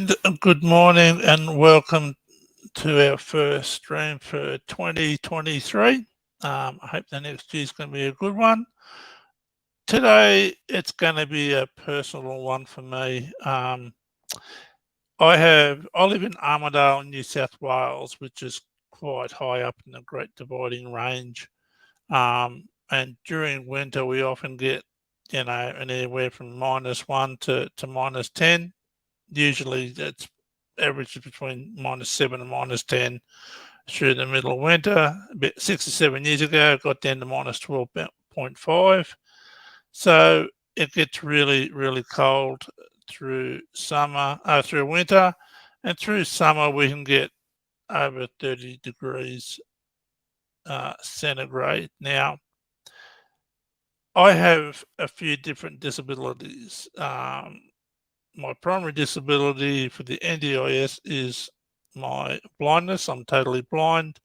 And good morning and welcome to our first stream for 2023. I hope the next year is going to be a good one. Today, it's going to be a personal one for me. I live in Armidale, New South Wales, which is quite high up in the Great Dividing Range. And during winter, we often get, anywhere from -1 to -10. Usually that's averages between -7 and -10 through the middle of winter. About 6 or 7 years ago, it got down to -12.5. So it gets really, really cold through through winter, and through summer we can get over 30 degrees centigrade. Now, I have a few different disabilities. My primary disability for the NDIS is my blindness. I'm totally blind.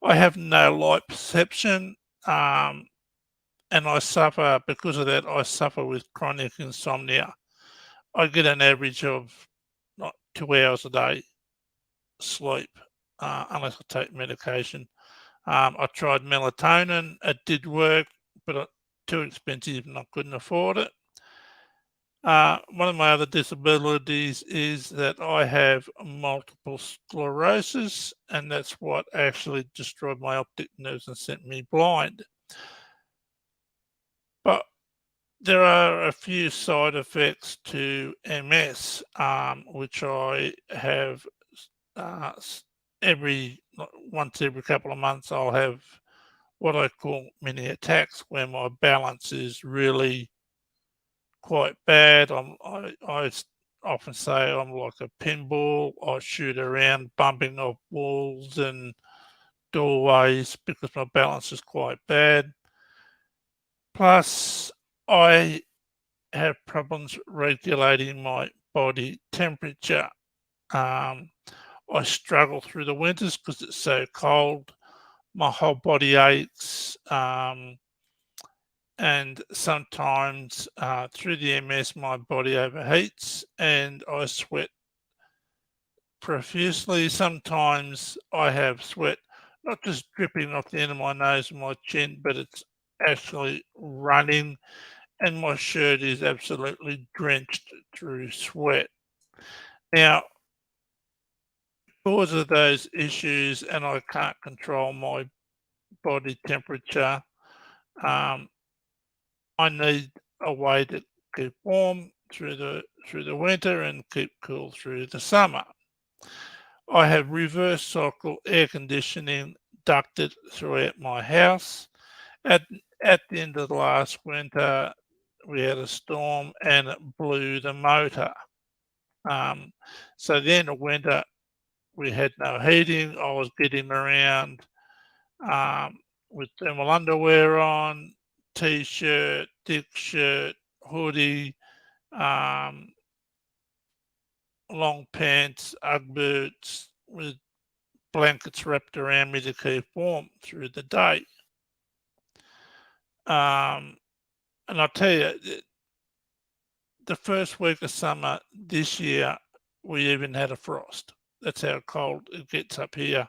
I have no light perception, and because of that, I suffer with chronic insomnia. I get an average of not 2 hours a day sleep, unless I take medication. I tried melatonin. It did work, but too expensive and I couldn't afford it. One of my other disabilities is that I have multiple sclerosis, and that's what actually destroyed my optic nerves and sent me blind. But there are a few side effects to MS, which I have once every couple of months. I'll have what I call mini attacks, where my balance is really quite bad. I often say I'm like a pinball. I shoot around, bumping off walls and doorways because my balance is quite bad. Plus, I have problems regulating my body temperature. I struggle through the winters because it's so cold. My whole body aches. And sometimes through the MS, my body overheats and I sweat profusely. Sometimes I have sweat not just dripping off the end of my nose and my chin, but it's actually running, and my shirt is absolutely drenched through sweat. Now, because of those issues, and I can't control my body temperature, um, I need a way to keep warm through the winter and keep cool through the summer. I have reverse cycle air conditioning ducted throughout my house. At at the end of the last winter, we had a storm and it blew the motor. Um, so the end of winter, we had no heating. I was getting around um, with thermal underwear on, t-shirt, thick shirt, hoodie, um, long pants, Ugg boots with blankets wrapped around me to keep warm through the day. Um, and I'll tell you, the first week of summer this year, we even had a frost. That's how cold it gets up here.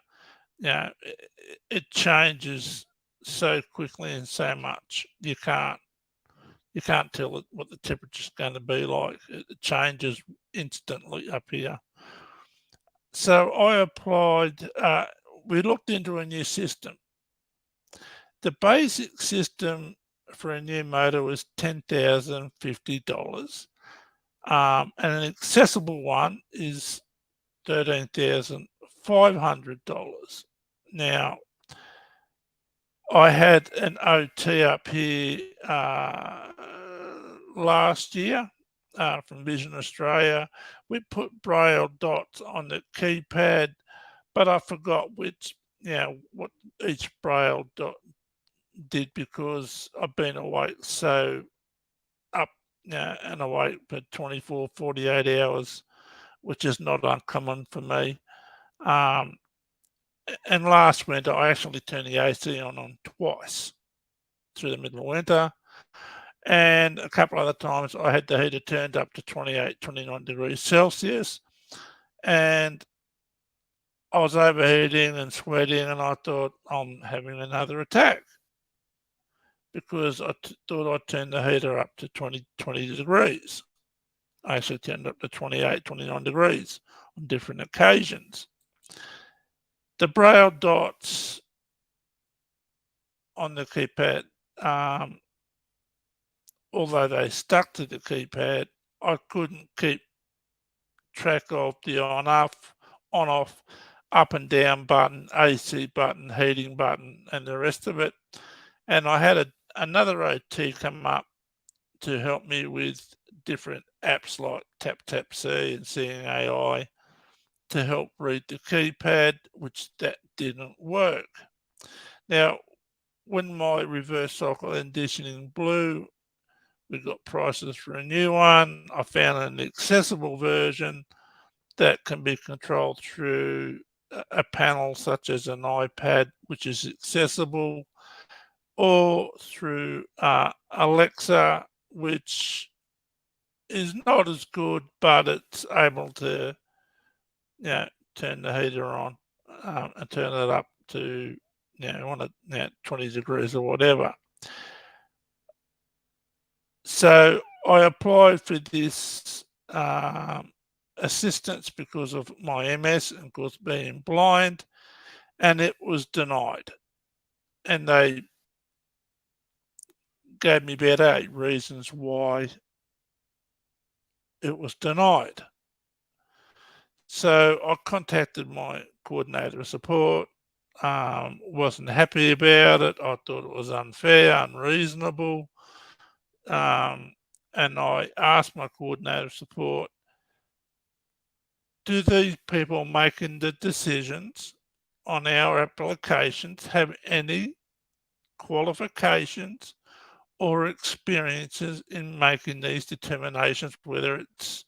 It changes so quickly and so much. You can't tell what the temperature's going to be like. It changes instantly up here. So I applied. We looked into a new system. The basic system for a new motor was $10,050, and an accessible one is $13,500. Now, I had an OT up here last year from Vision Australia. We put braille dots on the keypad, but I forgot what each braille dot did because I've been awake so up and awake for 24, 48 hours, which is not uncommon for me. And last winter, I actually turned the AC on twice through the middle of winter. And a couple other times, I had the heater turned up to 28, 29 degrees Celsius. and I was overheating and sweating, and I thought I'm having another attack because thought I'd turn the heater up to 20 degrees. I actually turned it up to 28, 29 degrees on different occasions. The braille dots on the keypad, although they stuck to the keypad, I couldn't keep track of the on off, up and down button, AC button, heating button, and the rest of it. And I had another OT come up to help me with different apps like TapTapC and Seeing AI to help read the keypad, which that didn't work. Now, when my reverse cycle conditioning blew, we got prices for a new one. I found an accessible version that can be controlled through a panel such as an iPad, which is accessible, or through Alexa, which is not as good, but it's able to, turn the heater on and turn it up to, 20 degrees or whatever. So I applied for this assistance because of my MS and because being blind, and it was denied. And they gave me about 8 reasons why it was denied. So I contacted my coordinator of support, wasn't happy about it. I thought it was unfair, unreasonable. And I asked my coordinator of support, do these people making the decisions on our applications have any qualifications or experiences in making these determinations, whether it's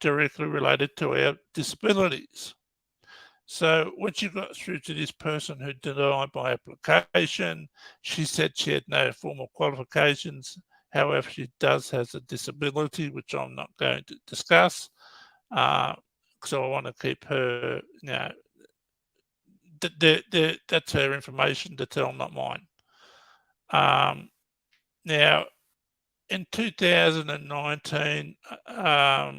directly related to our disabilities? So when she got through to this person who denied my application, she said she had no formal qualifications. However, she does has a disability, which I'm not going to discuss. So I want to keep her, that's her information to tell, not mine. Now, in 2019, a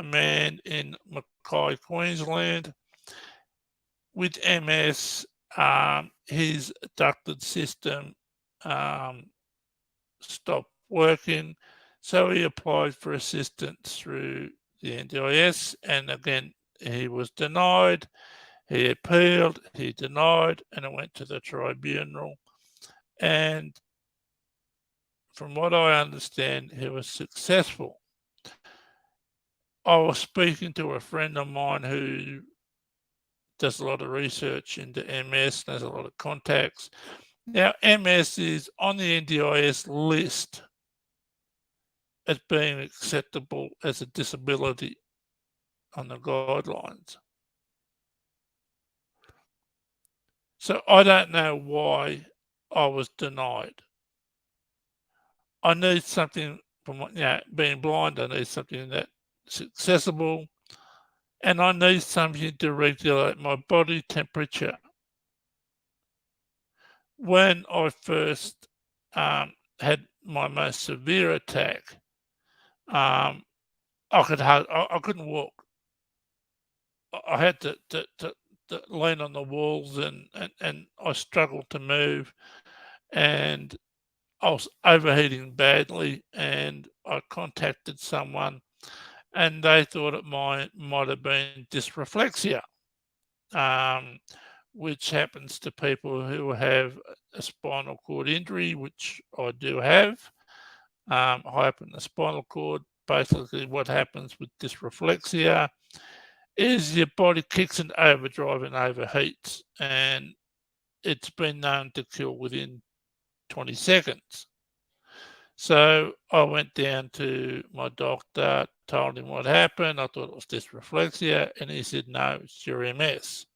man in Mackay, Queensland, with MS, his ducted system stopped working, so he applied for assistance through the NDIS, and again, he was denied. He appealed, he denied, and it went to the tribunal. And from what I understand, he was successful. I was speaking to a friend of mine who does a lot of research into MS, has a lot of contacts. Now, MS is on the NDIS list as being acceptable as a disability on the guidelines. So I don't know why I was denied. I need something from, being blind, I need something that's accessible, and I need something to regulate my body temperature. When I first had my most severe attack, I couldn't walk. I had to lean on the walls, and I struggled to move, and I was overheating badly, and I contacted someone, and they thought it might have been dysreflexia, which happens to people who have a spinal cord injury, which I do have. High up in the spinal cord. Basically, what happens with dysreflexia is your body kicks into overdrive and overheats, and it's been known to kill within 20 seconds. So I went down to my doctor, told him what happened. I thought it was dysreflexia, and he said, no, it's your MS.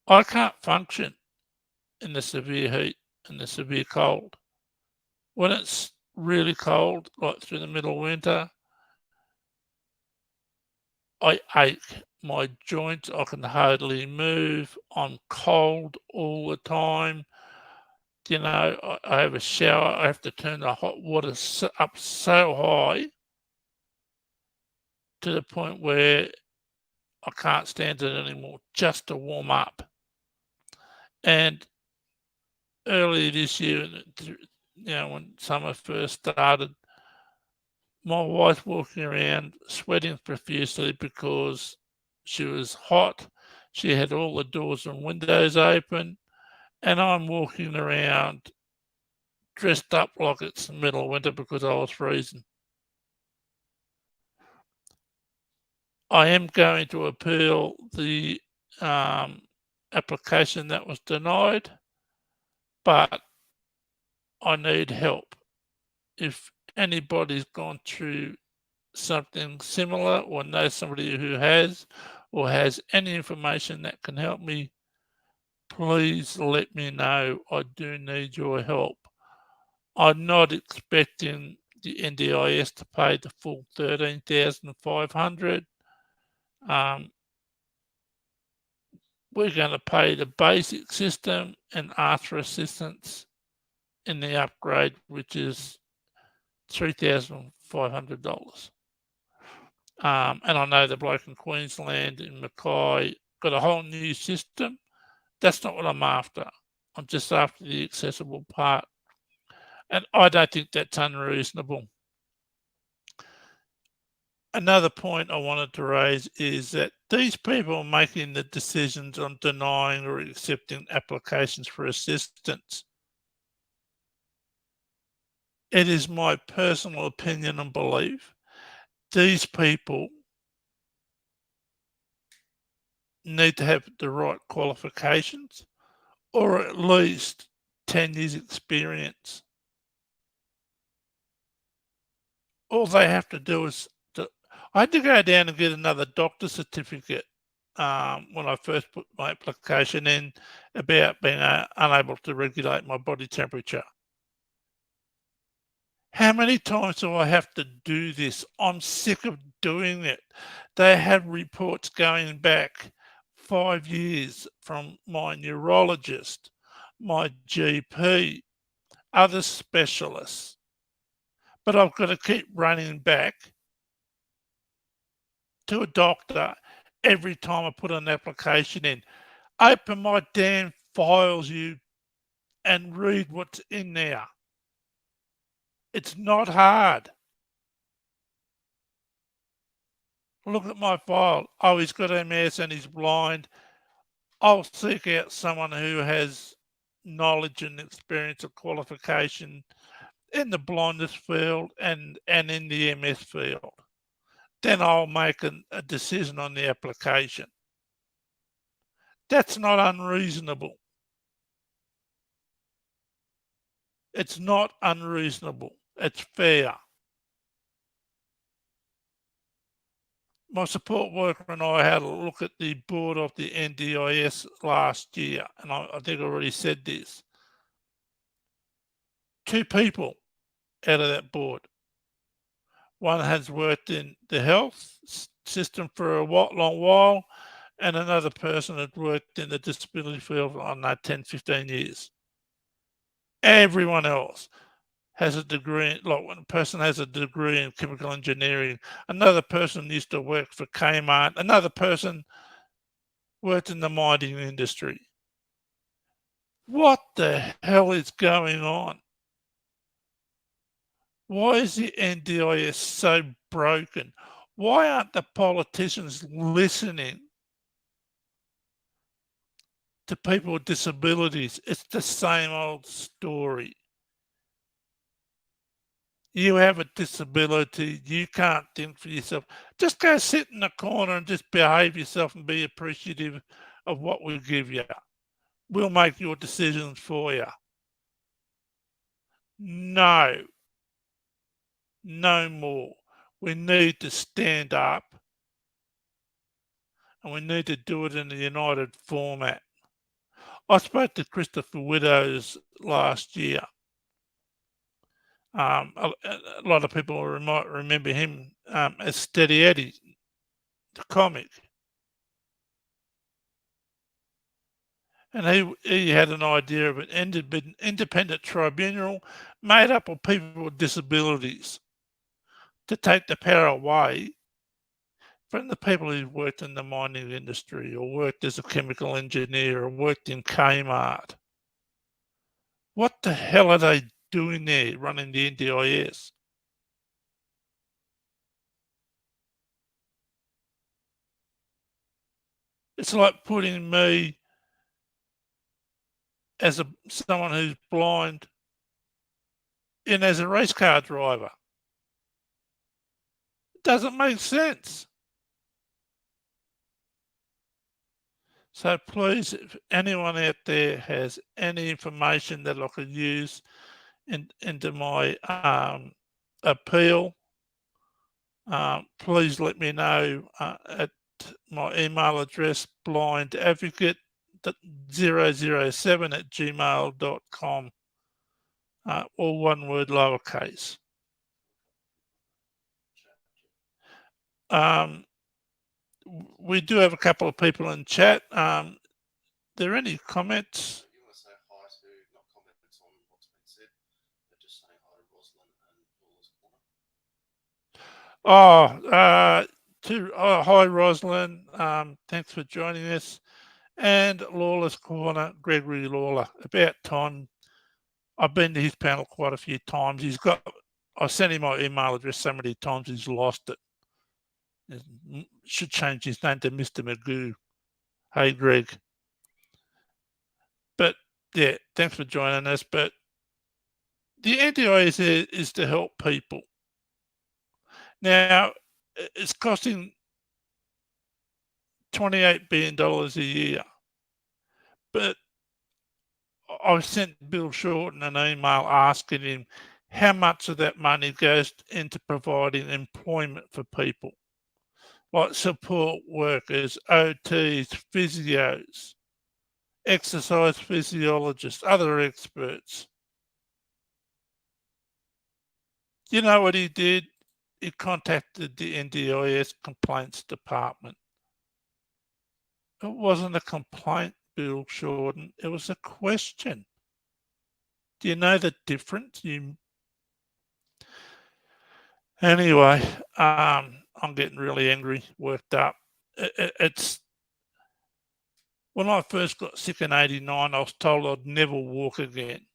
I can't function in the severe heat and the severe cold. When it's really cold, like through the middle of winter, I ache. My joints, I can hardly move. I'm cold all the time. I have a shower. I have to turn the hot water up so high to the point where I can't stand it anymore just to warm up. And earlier this year, when summer first started, my wife walking around sweating profusely because she was hot. She had all the doors and windows open, and I'm walking around dressed up like it's the middle of winter because I was freezing. I am going to appeal the application that was denied, but I need help. If anybody's gone through something similar or knows somebody who has or has any information that can help me, please let me know. I do need your help. I'm not expecting the NDIS to pay the full 13,500. We're going to pay the basic system and ask for assistance in the upgrade, which is $3,500. And I know the bloke in Queensland, in Mackay, got a whole new system. That's not what I'm after. I'm just after the accessible part. And I don't think that's unreasonable. Another point I wanted to raise is that these people making the decisions on denying or accepting applications for assistance, it is my personal opinion and belief, these people need to have the right qualifications or at least 10 years experience. All they have to do is, I had to go down and get another doctor's certificate when I first put my application in about being unable to regulate my body temperature. How many times do I have to do this? I'm sick of doing it. They have reports going back 5 years from my neurologist, my GP, other specialists. But I've got to keep running back to a doctor every time I put an application in. Open my damn files, you, and read what's in there. It's not hard. Look at my file. Oh, he's got MS and he's blind. I'll seek out someone who has knowledge and experience or qualification in the blindness field and in the MS field. Then I'll make a decision on the application. That's not unreasonable. It's not unreasonable. It's fair. My support worker and I had a look at the board of the NDIS last year, and I think I already said this. 2 people out of that board. One has worked in the health system for a long while, and another person had worked in the disability field for, I don't know, 10, 15 years. Everyone else has a degree, like when a person has a degree in chemical engineering, another person used to work for Kmart, another person worked in the mining industry. What the hell is going on? Why is the NDIS so broken? Why aren't the politicians listening to people with disabilities? It's the same old story. You have a disability, you can't think for yourself. Just go sit in the corner and just behave yourself and be appreciative of what we give you. We'll make your decisions for you. No, no more. We need to stand up and we need to do it in a united format. I spoke to Christopher Widows last year. A lot of people might remember him as Steady Eddie, the comic. And he had an idea of an independent tribunal made up of people with disabilities to take the power away from the people who worked in the mining industry or worked as a chemical engineer or worked in Kmart. What the hell are they doing there running the NDIS? It's like putting me as someone who's blind in as a race car driver. It doesn't make sense. So please, if anyone out there has any information that I could use into my appeal, please let me know at my email address, blindadvocate007@gmail.com, all one word lowercase. We do have a couple of people in chat. There any comments? You want to say hi to, not comments on what's been said, but just saying hi to Rosalind and Lawler's Corner. Hi Rosalind. Thanks for joining us. And Lawler's Corner, Gregory Lawler. About time. I've been to his panel quite a few times. I sent him my email address so many times he's lost it. Should change his name to Mr. Magoo. Hey Greg. But yeah, thanks for joining us. But the NDIS is to help people. Now, it's costing $28 billion a year. But I sent Bill Shorten an email asking him how much of that money goes into providing employment for people, like support workers, OTs, physios, exercise physiologists, other experts. You know what he did? He contacted the NDIS complaints department. It wasn't a complaint, Bill Shorten. It was a question. Do you know the difference? Anyway, I'm getting really angry, worked up. It's when I first got sick in '89, I was told I'd never walk again.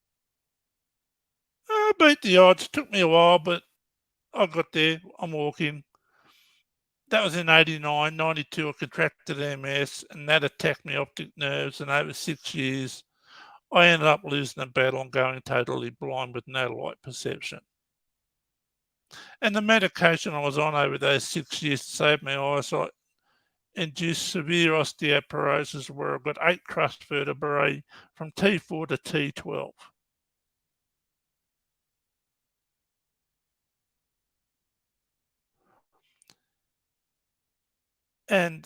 I beat the odds. Took me a while, but I got there. I'm walking. That was in '89. '92, I contracted MS, and that attacked my optic nerves. And over 6 years, I ended up losing the battle and going totally blind with no light perception. And the medication I was on over those 6 years to save my eyesight induced severe osteoporosis, where I've got 8 crushed vertebrae from T4 to T12. And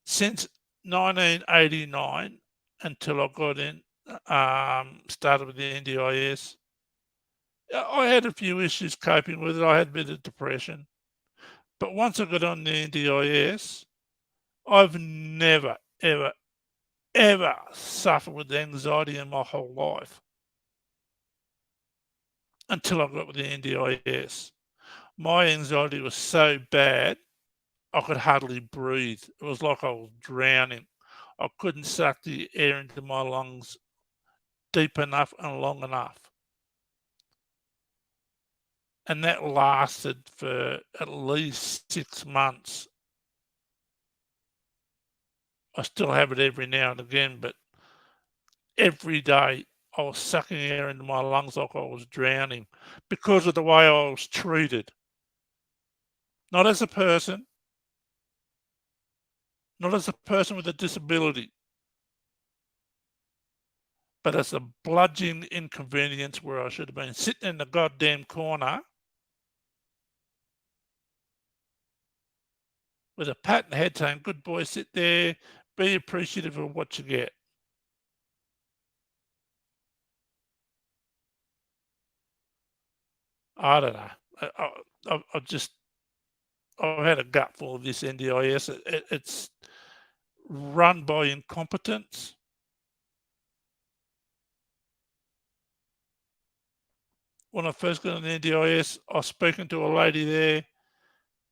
since 1989 until I got in, started with the NDIS, I had a few issues coping with it. I had a bit of depression. But once I got on the NDIS, I've never, ever, ever suffered with anxiety in my whole life until I got with the NDIS. My anxiety was so bad, I could hardly breathe. It was like I was drowning. I couldn't suck the air into my lungs deep enough and long enough. And that lasted for at least 6 months. I still have it every now and again, but every day I was sucking air into my lungs like I was drowning because of the way I was treated. Not as a person, not as a person with a disability, but as a bludgeoning inconvenience where I should have been sitting in the goddamn corner with a pat on the head saying, good boy, sit there, be appreciative of what you get. I don't know. I just, I've had a gutful of this NDIS. It's run by incompetence. When I first got on the NDIS, I was speaking to a lady there,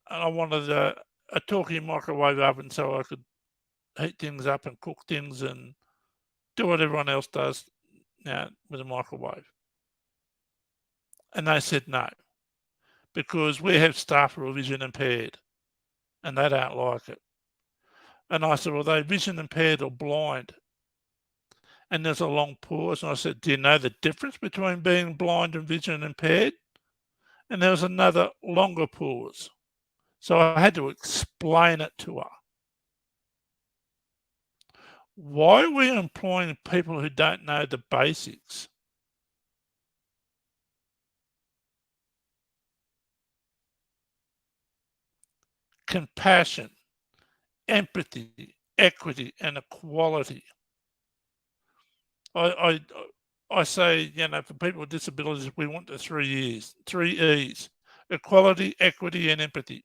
and I wanted a talking microwave oven so I could heat things up and cook things and do what everyone else does now with a microwave. And they said no, because we have staff who are vision impaired and they don't like it. And I said, well, they vision impaired or blind. And there's a long pause. And I said, do you know the difference between being blind and vision impaired? And there was another longer pause. So I had to explain it to her. Why are we employing people who don't know the basics? Compassion, empathy, equity, and equality. I say, for people with disabilities, we want the 3 E's, 3 E's: equality, equity, and empathy.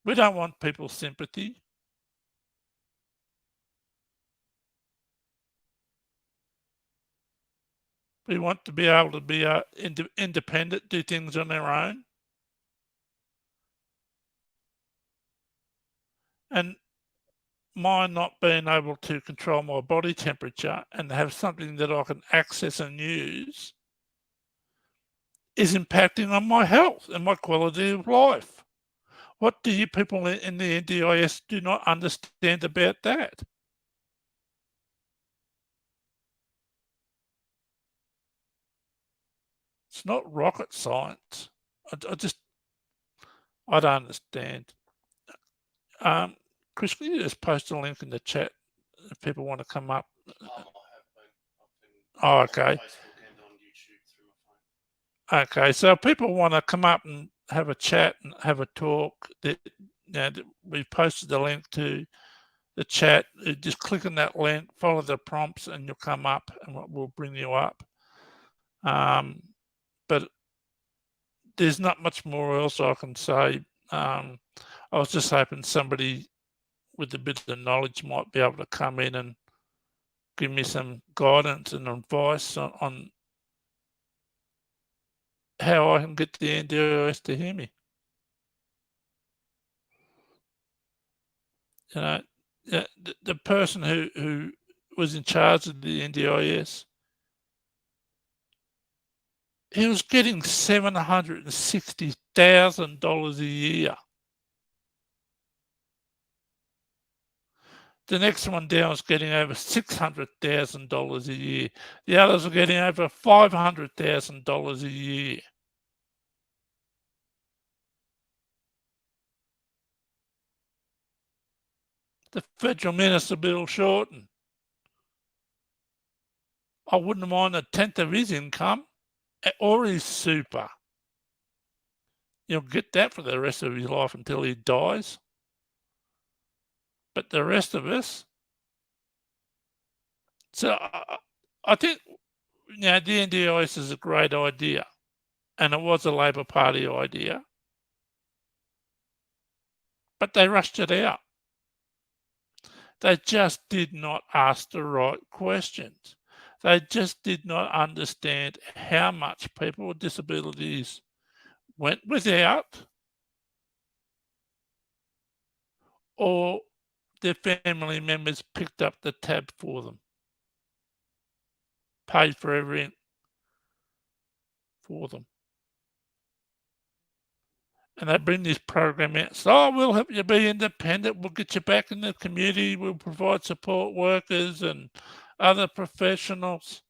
We don't want people's sympathy. We want to be able to be independent, do things on their own. And my not being able to control my body temperature and have something that I can access and use is impacting on my health and my quality of life. What do you people in the NDIS do not understand about that? It's not rocket science. I don't understand. Chris, can you just post a link in the chat if people want to come up? I have been. Oh, on okay. Facebook and on YouTube through my phone. Okay, so if people want to come up and have a chat and have a talk, we've posted the link to the chat. Just click on that link, follow the prompts, and you'll come up, and we'll bring you up. But there's not much more else I can say. I was just hoping somebody with a bit of knowledge might be able to come in and give me some guidance and advice on how I can get the NDIS to hear me. The person who was in charge of the NDIS, he was getting $760,000 a year. The next one down was getting over $600,000 a year. The others were getting over $500,000 a year. The federal minister, Bill Shorten, I wouldn't mind a tenth of his income or his super. He'll get that for the rest of his life until he dies. But the rest of us, so I think the NDIS is a great idea, and it was a Labor Party idea, but they rushed it out. They just did not ask the right questions. They just did not understand how much people with disabilities went without, or their family members picked up the tab for them, paid for everything for them. And they bring this program out. So, we'll help you be independent. We'll get you back in the community. We'll provide support workers and other professionals.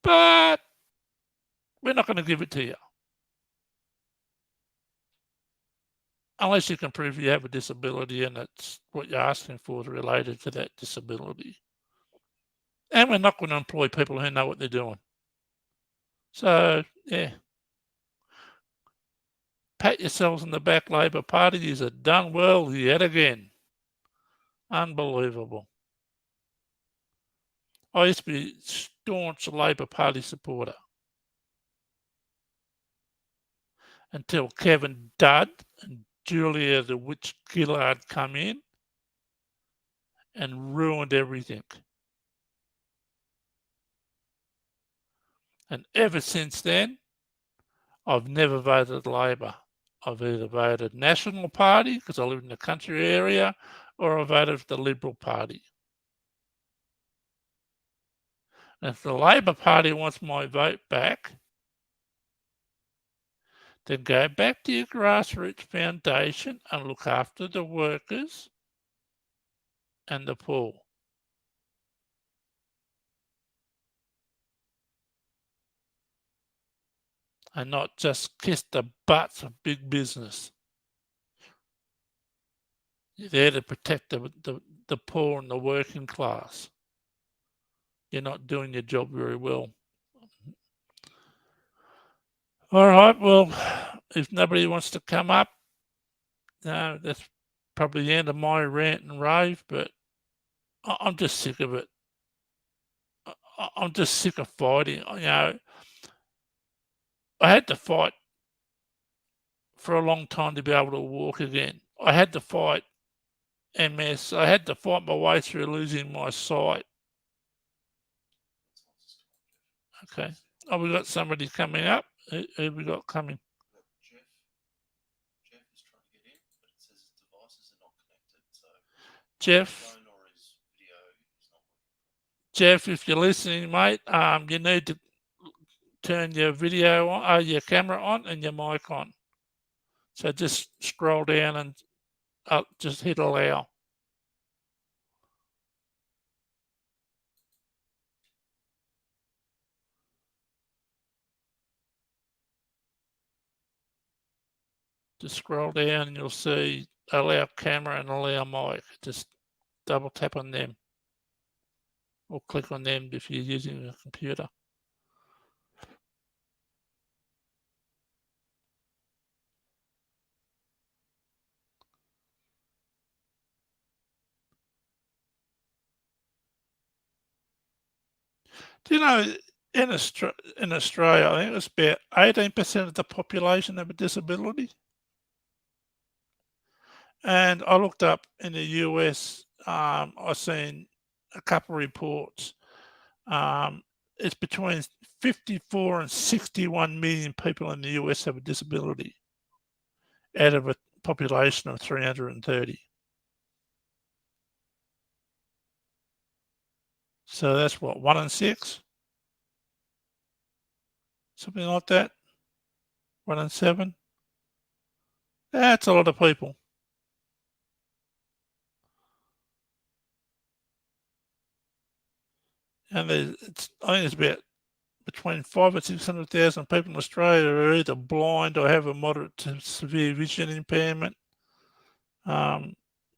But we're not going to give it to you unless you can prove you have a disability and it's what you're asking for is related to that disability. And we're not going to employ people who know what they're doing. So, yeah. Pat yourselves on the back, Labor Party. You have done well yet again. Unbelievable. I used to be a staunch Labor Party supporter. until Kevin Dudd and Julia the Witch Gillard come in and ruined everything. And ever since then, I've never voted Labor. I've either voted National Party because I live in the country area, or I voted for the Liberal Party. And if the Labor Party wants my vote back, then go back to your grassroots foundation and look after the workers and the poor. And not just kiss the butts of big business. You're there to protect the poor and the working class. You're not doing your job very well. All right, well, if nobody wants to come up, that's probably the end of my rant and rave, but I'm just sick of it. I'm just sick of fighting. I had to fight for a long time to be able to walk again. I had to fight MS. I had to fight my way through losing my sight. Okay. Oh, we got somebody coming up. Who we got coming? Jeff. Jeff is trying to get in, but it says his devices are not connected. So Jeff. His phone or his video is not working. Jeff, if you're listening, mate, you need to turn your video on, your camera on, and your mic on. So just scroll down and just hit allow. Just scroll down and you'll see allow camera and allow mic. Just double tap on them or click on them if you're using a computer. Do you know, in Australia, I think it's about 18% of the population have a disability. And I looked up in the US, I've seen a couple of reports. It's between 54 and 61 million people in the US have a disability out of a population of 330. So that's what, 1 in 6? Something like that? 1 in 7? That's a lot of people. And I think it's about between 500 and 600,000 people in Australia who are either blind or have a moderate to severe vision impairment.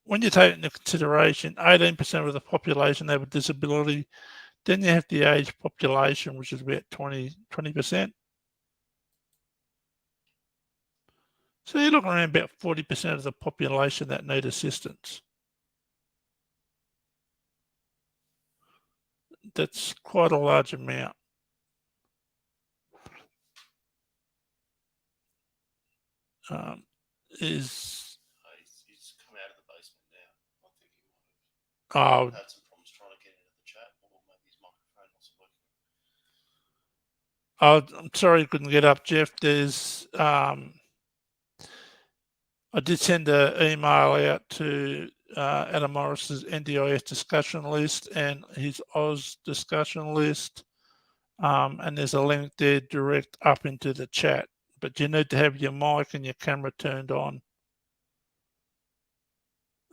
When you take into consideration 18% of the population have a disability, then you have the age population, which is about 20%. So you're looking around about 40% of the population that need assistance. That's quite a large amount. He's come out of the basement now. I think he might have had some problems trying to get into the chat, or maybe his microphone wasn't working. I'm sorry you couldn't get up, Jeff. I did send an email out to Adam Morris's NDIS discussion list and his Oz discussion list. And there's a link there direct up into the chat. But you need to have your mic and your camera turned on.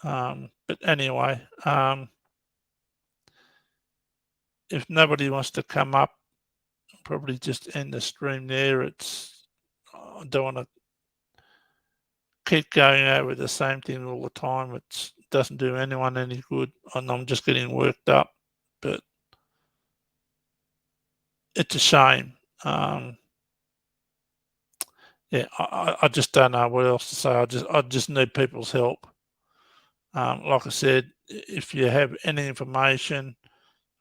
But anyway, if nobody wants to come up, I'll probably just end the stream there. I don't want to keep going over the same thing all the time. It doesn't do anyone any good, and I'm just getting worked up. But it's a shame. Yeah, I just don't know what else to say. I just need people's help. Like I said, if you have any information,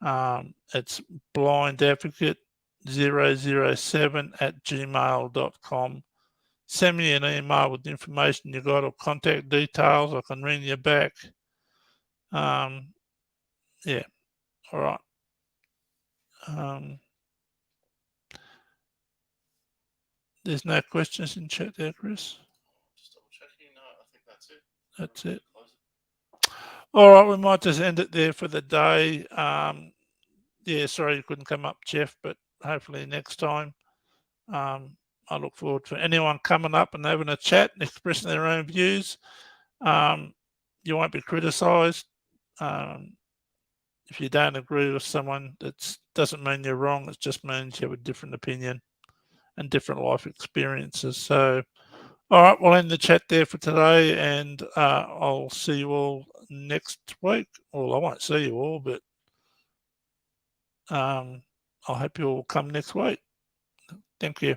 it's blindadvocate007@gmail.com. send me an email with the information you got or contact details. I can ring you back. Yeah, all right. There's no questions in chat there, Chris. Just double checking. No, I think that's it. That's it. All right, we might just end it there for the day. Yeah, sorry you couldn't come up, Jeff, but hopefully next time. I look forward to anyone coming up and having a chat and expressing their own views. You won't be criticised. If you don't agree with someone, that doesn't mean you're wrong. It just means you have a different opinion and different life experiences. So, all right, we'll end the chat there for today, and I'll see you all next week. Well, I won't see you all, but I hope you all come next week. Thank you.